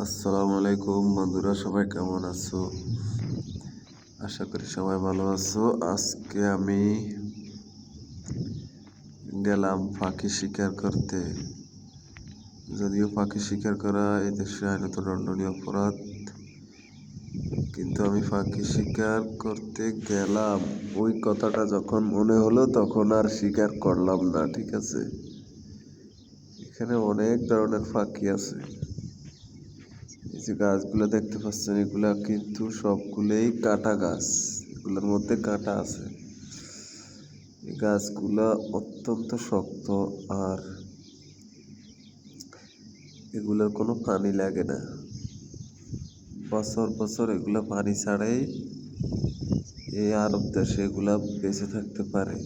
আসসালামু আলাইকুম বন্ধুরা, সবাই কেমন আছো? আশা করি সবাই ভালো আছো। আজকে আমি গেলাম পাখি শিকার করতে। যদিও পাখি শিকার করা এই দেশে আইনত দণ্ডনীয় অপরাধ, কিন্তু আমি পাখি শিকার করতে গেলাম। ওই কথাটা যখন মনে হলো তখন আর শিকার করলাম না। ঠিক আছে, এখানে অনেক ধরনের পাখি আছে। এই যে গাছগুলো দেখতে পাচ্ছেন, এগুলা কিন্তু সবগুলোই কাটা গাছ। এগুলোর মধ্যে কাটা আছে। এই গাছগুলা অত্যন্ত শক্ত, আর এগুলোর কোনো পানি লাগে না। বছর বছর এগুলা পানি ছাড়াই এই আরব দেশে এগুলা বেঁচে থাকতে পারে।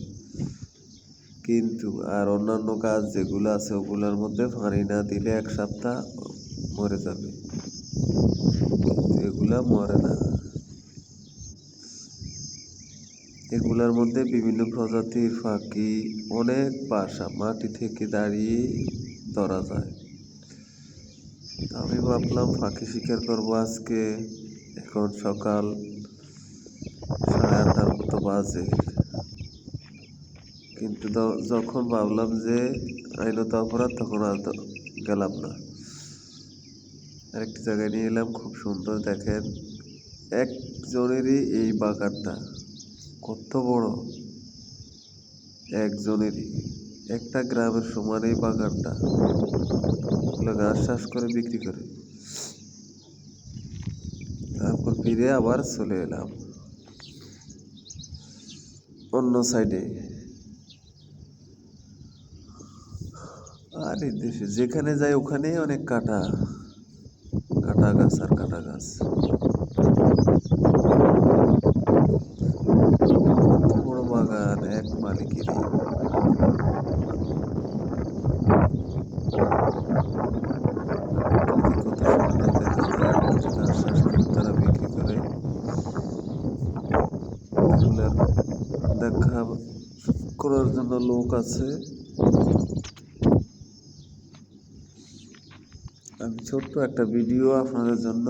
কিন্তু আর অন্যান্য গাছ যেগুলো আছে ওগুলোর মধ্যে পানি না দিলে 1 সপ্তাহ মরে যাবে, কিন্তু এগুলা মরে না। এগুলার মধ্যে বিভিন্ন প্রজাতির পাখি, অনেক বাসা মাটি থেকে দাঁড়িয়ে ধরা যায়। আমি ভাবলাম পাখি শিকার করবো আজকে। এখন সকাল 8:30 মতো বাজে, কিন্তু যখন ভাবলাম যে আইনত অপরাধ, তখন আর গেলাম না। আরেকটি জায়গায় নিয়ে এলাম, খুব সুন্দর। দেখেন, একজনেরই এই বাগানটা কত বড়, একজনেরই। একটা গ্রামের সমান এই বাগানটা। এগুলো ঘাস চাষ করে বিক্রি করে। তারপর ফিরে আবার চলে এলাম অন্য সাইডে। আর এই দেশে যেখানে যাই ওখানেই অনেক কাটা কাটা গাছ আর কাটা গাছ। কত বড় বাগান এক মালিকেরই। কত সুন্দর দেখা যায়। ঘাস চাষ করে তারা বিক্রি করে। এগুলার দেখা করার জন্য লোক আছে। আমি ছোট্ট একটা ভিডিও আপনাদের জন্য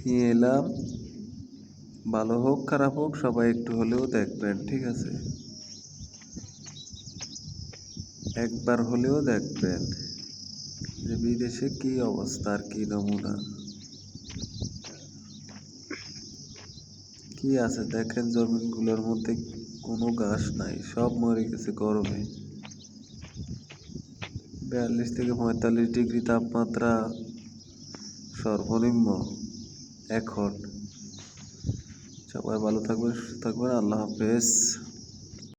নিয়ে এলাম। ভালো হোক খারাপ হোক, সবাই একটু হলেও দেখবেন। ঠিক আছে, একবার হলেও দেখবেন যে বিদেশে কি অবস্থা আর কি নমুনা কি আছে। দেখেন, জমিনগুলোর মধ্যে কোনো ঘাস নাই, সব মরে গেছে গরমে। 42 থেকে 45 ডিগ্রি তাপমাত্রা সর্বনিম্ন এখন। সবাই ভালো থাকবেন, সুস্থ থাকবেন। আল্লাহ হাফেজ।